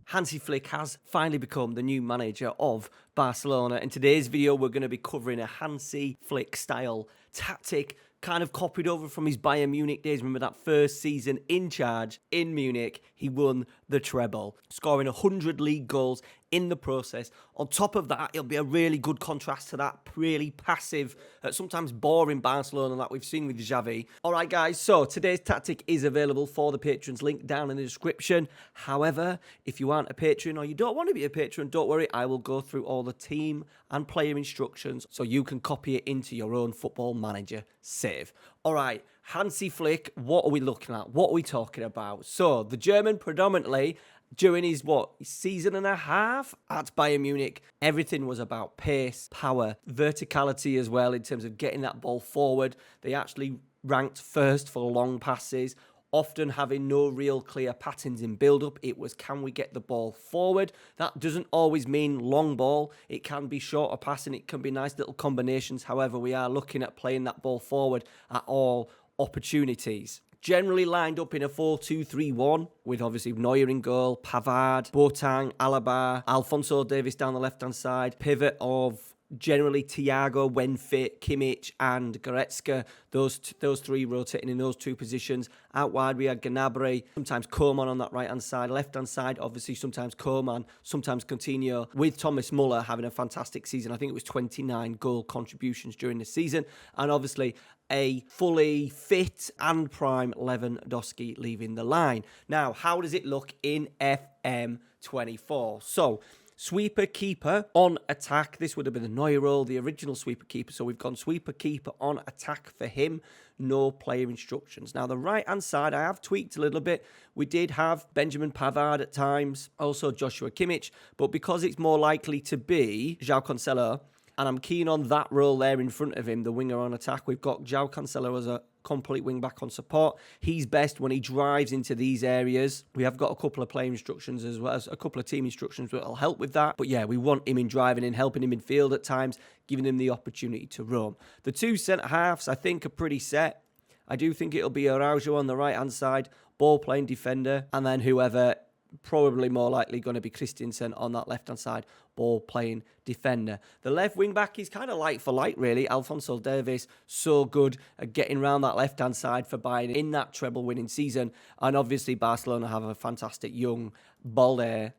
Hansi Flick has finally become the new manager of Barcelona. In today's video, we're going to be covering a Hansi Flick style tactic, kind of copied over from his Bayern Munich days. Remember that first season in charge in Munich, he won the treble, scoring 100 league goals in the process. On top of that, it'll be a really good contrast to that really passive, sometimes boring Barcelona that we've seen with Xavi. All right, guys, so today's tactic is available for the patrons, link down in the description. However, if you aren't a patron or you don't want to be a patron, don't worry, I will go through all the team and player instructions so you can copy it into your own Football Manager save. All right, Hansi Flick, what are we looking at? What are we talking about? So, the German predominantly, during his season and a half at Bayern Munich, everything was about pace, power, verticality as well in terms of getting that ball forward. They actually ranked first for long passes, often having no real clear patterns in build-up. It was, can we get the ball forward? That doesn't always mean long ball. It can be shorter passing. It can be nice little combinations. However, we are looking at playing that ball forward at all opportunities. Generally lined up in a 4-2-3-1 with obviously Neuer in goal, Pavard, Boateng, Alaba, Alphonso Davies down the left-hand side, pivot of generally Thiago when fit, Kimmich and Goretzka, those three rotating in those two positions. Out wide we had Gnabry, sometimes Koeman on that right-hand side. Left-hand side, obviously sometimes Koeman, sometimes Coutinho, with Thomas Muller having a fantastic season. I think it was 29 goal contributions during the season. And obviously a fully fit and prime Lewandowski leaving the line. Now, how does it look in FM24? So, sweeper keeper on attack. This would have been the Neuer role, the original sweeper keeper. So we've gone sweeper keeper on attack for him. No player instructions. Now the right hand side, I have tweaked a little bit. We did have Benjamin Pavard at times, also Joshua Kimmich, but because it's more likely to be João Cancelo, and I'm keen on that role there in front of him, the winger on attack. We've got João Cancelo as a complete wing back on support. He's best when he drives into these areas. We have got a couple of player instructions as well as a couple of team instructions that will help with that. But yeah, we want him in driving in, helping him in field at times, giving him the opportunity to roam. The two centre halves, I think, are pretty set. I do think it'll be Araujo on the right hand side, ball playing defender, and then whoever, probably more likely going to be Christensen on that left-hand side, ball-playing defender. The left wing-back is kind of like for like, really. Alphonso Davies, so good at getting around that left-hand side for Bayern in that treble-winning season. And obviously, Barcelona have a fantastic young Balde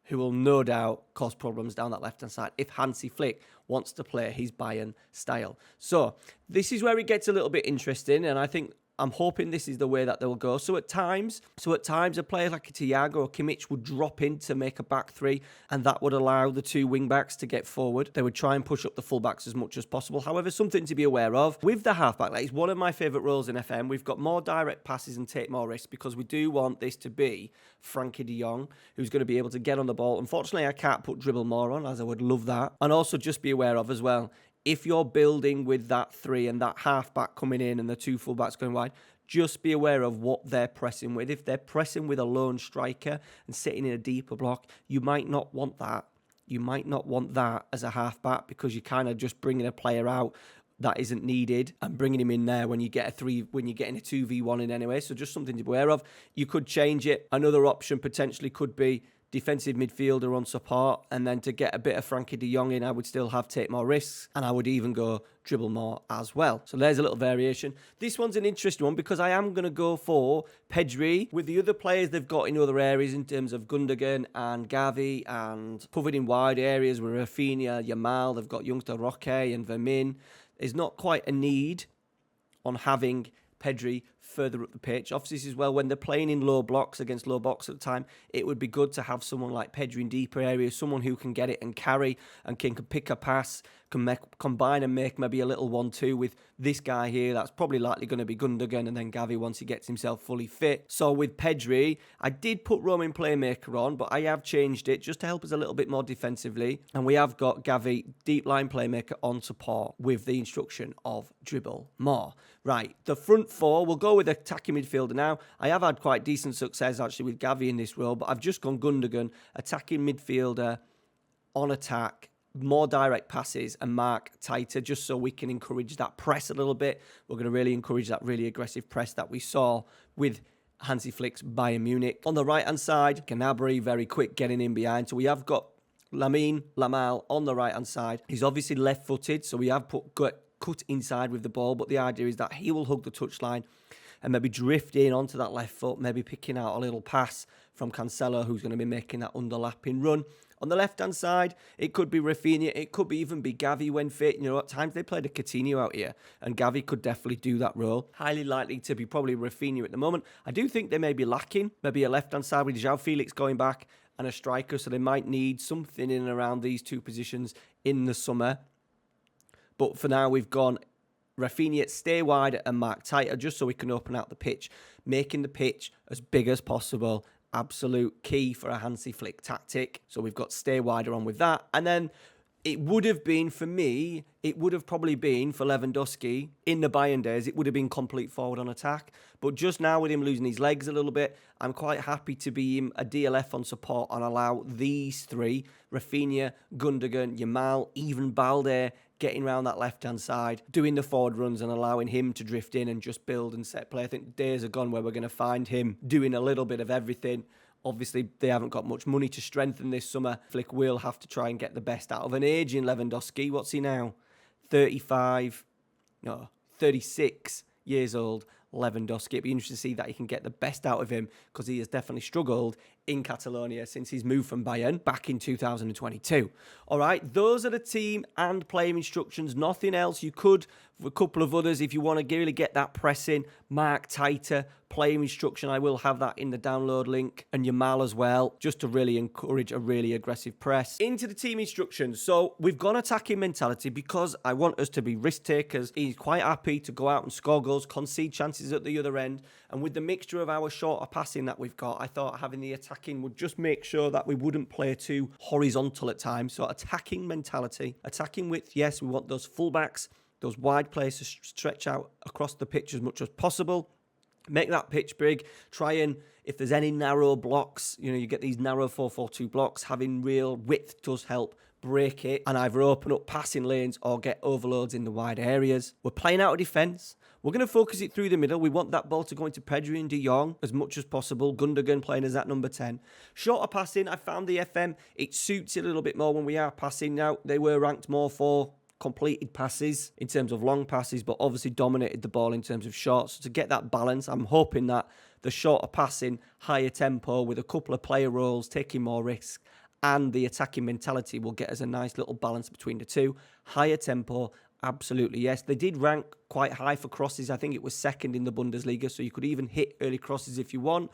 who will no doubt cause problems down that left-hand side if Hansi Flick wants to play his Bayern style. So, this is where it gets a little bit interesting, and I'm hoping this is the way that they'll go. So at times, a player like a Thiago or Kimmich would drop in to make a back three, and that would allow the two wing-backs to get forward. They would try and push up the full-backs as much as possible. However, something to be aware of, with the half-back, that is one of my favourite roles in FM. We've got more direct passes and take more risks because we do want this to be Frankie de Jong, who's going to be able to get on the ball. Unfortunately, I can't put dribble more on, as I would love that. And also just be aware of as well, if you're building with that three and that half-back coming in and the two full-backs going wide, just be aware of what they're pressing with. If they're pressing with a lone striker and sitting in a deeper block, you might not want that. You might not want that as a half-back because you're kind of just bringing a player out that isn't needed and bringing him in there when you get when you're getting a 2v1 in anyway. So just something to be aware of. You could change it. Another option potentially could be defensive midfielder on support, and then to get a bit of Frankie de Jong in, I would still have take more risks, and I would even go dribble more as well. So there's a little variation. This one's an interesting one because I am going to go for Pedri with the other players they've got in other areas in terms of Gundogan and Gavi, and covered in wide areas with Rafinha, Yamal. They've got youngster Roque and Vermin. There's not quite a need on having Pedri further up the pitch. Obviously, as well, when they're playing in low blocks against low blocks at the time, it would be good to have someone like Pedri in deeper areas, someone who can get it and carry and can pick a pass, can combine and make maybe a little 1-2 with this guy here. That's probably likely going to be Gundogan and then Gavi once he gets himself fully fit. So with Pedri, I did put Roman Playmaker on, but I have changed it just to help us a little bit more defensively. And we have got Gavi, deep line Playmaker on support with the instruction of dribble more. Right, the front four, we'll go with attacking midfielder now. I have had quite decent success actually with Gavi in this role, but I've just gone Gundogan, attacking midfielder on attack, more direct passes and mark tighter just so we can encourage that press a little bit. We're going to really encourage that really aggressive press that we saw with Hansi Flick's Bayern Munich. On the right-hand side, Gnabry, very quick getting in behind. So we have got Lamine Yamal on the right-hand side. He's obviously left-footed, so we have cut inside with the ball, but the idea is that he will hug the touchline and maybe drift in onto that left foot, maybe picking out a little pass from Cancelo, who's going to be making that underlapping run. On the left-hand side, it could be Rafinha, it could even be Gavi when fit. You know, at times they played a Coutinho out here, and Gavi could definitely do that role. Highly likely to be probably Rafinha at the moment. I do think they may be lacking, maybe a left-hand side with João Felix going back and a striker, so they might need something in and around these two positions in the summer. But for now, we've gone Rafinha, stay wide and mark tighter just so we can open out the pitch, making the pitch as big as possible. Absolute key for a Hansi Flick tactic. So we've got stay wider on with that. And then it would have been, for me, it would have probably been for Lewandowski in the Bayern days, it would have been complete forward on attack. But just now with him losing his legs a little bit, I'm quite happy to be him a DLF on support and allow these three, Rafinha, Gundogan, Yamal, even Balde, getting around that left-hand side, doing the forward runs and allowing him to drift in and just build and set play. I think days are gone where we're going to find him doing a little bit of everything. Obviously, they haven't got much money to strengthen this summer. Flick will have to try and get the best out of an aging Lewandowski. What's he now? 36 years old. Lewandowski. It'd be interesting to see that he can get the best out of him because he has definitely struggled in Catalonia since he's moved from Bayern back in 2022. All right, those are the team and player instructions. Nothing else. You could, a couple of others, if you want to really get that pressing, mark tighter, player instruction, I will have that in the download link, and Yamal as well, just to really encourage a really aggressive press. Into the team instructions. So we've gone attacking mentality because I want us to be risk takers. He's quite happy to go out and score goals, concede chances at the other end, and with the mixture of our shorter passing that we've got, I thought having the attacking would just make sure that we wouldn't play too horizontal at times. So attacking mentality, attacking width, yes, we want those fullbacks, those wide players to stretch out across the pitch as much as possible. Make that pitch big. Try and, if there's any narrow blocks, you get these narrow 4-4-2 blocks, having real width does help break it and either open up passing lanes or get overloads in the wide areas. We're playing out of defence. We're going to focus it through the middle. We want that ball to go into Pedri and De Jong as much as possible. Gundogan playing as that number 10. Shorter passing, I found the FM, it suits it a little bit more when we are passing. Now, they were ranked more for completed passes in terms of long passes, but obviously dominated the ball in terms of shorts. So to get that balance, I'm hoping that the shorter passing, higher tempo with a couple of player roles, taking more risks, and the attacking mentality will get us a nice little balance between the two. Higher tempo, absolutely, yes. They did rank quite high for crosses. I think it was second in the Bundesliga, so you could even hit early crosses if you want,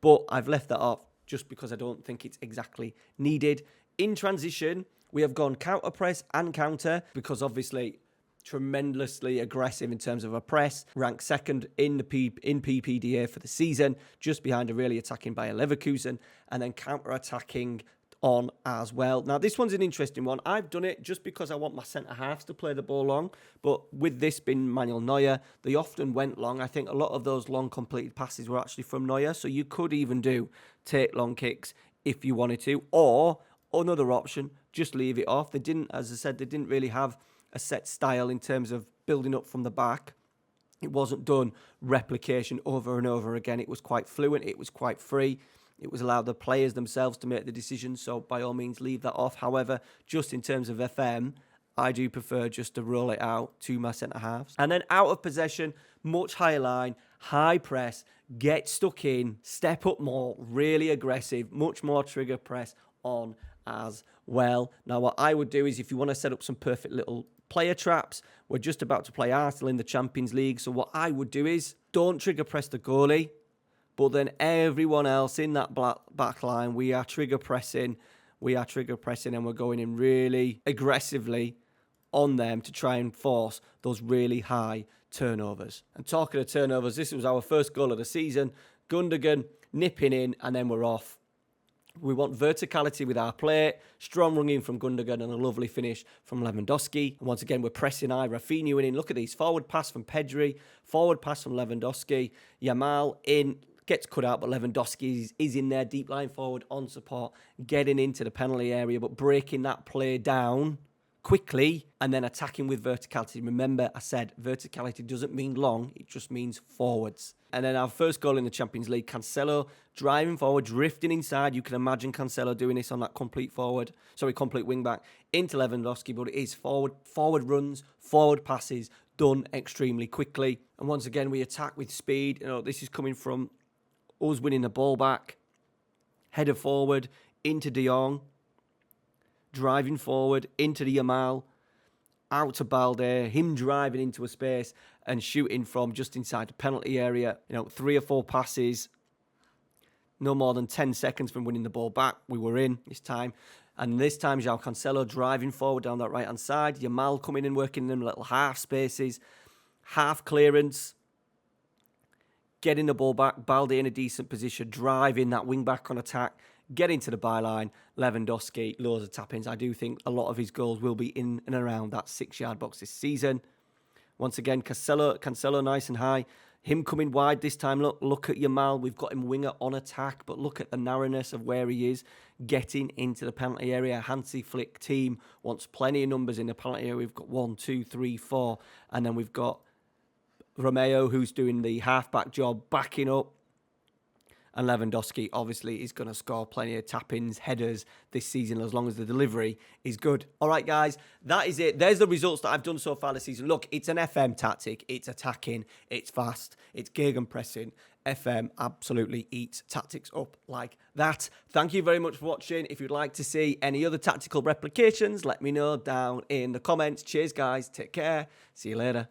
but I've left that off just because I don't think it's exactly needed. In transition, we have gone counter press and counter because obviously tremendously aggressive in terms of a press. Ranked second in PPDA for the season, just behind a really attacking Bayer Leverkusen, and then counter attacking on as well. Now this one's an interesting one. I've done it just because I want my centre halves to play the ball long, but with this being Manuel Neuer, they often went long. I think a lot of those long completed passes were actually from Neuer, so you could even take long kicks if you wanted to, or another option, just leave it off. They didn't, as I said, they didn't really have a set style in terms of building up from the back. It wasn't done replication over and over again. It was quite fluent. It was quite free. It was allowed the players themselves to make the decisions. So by all means, leave that off. However, just in terms of FM, I do prefer just to roll it out to my centre halves. And then out of possession, much higher line, high press, get stuck in, step up more, really aggressive, much more trigger press on as well. Now, what I would do is if you want to set up some perfect little player traps, we're just about to play Arsenal in the Champions League. So what I would do is don't trigger press the goalie, but then everyone else in that back line, we are trigger pressing and we're going in really aggressively on them to try and force those really high turnovers. And talking of turnovers, this was our first goal of the season. Gundogan nipping in and then we're off. We want verticality with our play, strong running from Gundogan and a lovely finish from Lewandowski. And once again, we're pressing high, Rafinha in. Look at these, forward pass from Pedri, forward pass from Lewandowski. Yamal in, gets cut out, but Lewandowski is in there, deep line forward on support, getting into the penalty area, but breaking that play down quickly and then attacking with verticality. Remember, I said verticality doesn't mean long, it just means forwards. And then our first goal in the Champions League, Cancelo driving forward, drifting inside. You can imagine Cancelo doing this on that complete wing back into Lewandowski, but it is forward runs, forward passes, done extremely quickly. And once again, we attack with speed. This is coming from us winning the ball back, header forward into De Jong, driving forward into the Yamal, out to Balde, him driving into a space and shooting from just inside the penalty area. 3 or 4 passes, no more than 10 seconds from winning the ball back. We were in this time. And this time, João Cancelo driving forward down that right-hand side. Yamal coming in, working in them little half spaces, half clearance, getting the ball back. Balde in a decent position, driving that wing back on attack, getting to the byline. Lewandowski, loads of tap-ins. I do think a lot of his goals will be in and around that 6-yard box this season. Once again, Cancelo nice and high. Him coming wide this time. Look at Yamal. We've got him winger on attack, but look at the narrowness of where he is getting into the penalty area. Hansi Flick team wants plenty of numbers in the penalty area. We've got 1, 2, 3, 4. And then we've got Romeo, who's doing the halfback job, backing up. And Lewandowski, obviously, is going to score plenty of tap-ins, headers this season, as long as the delivery is good. All right, guys, that is it. There's the results that I've done so far this season. Look, it's an FM tactic. It's attacking. It's fast. It's gegenpressing. FM absolutely eats tactics up like that. Thank you very much for watching. If you'd like to see any other tactical replications, let me know down in the comments. Cheers, guys. Take care. See you later.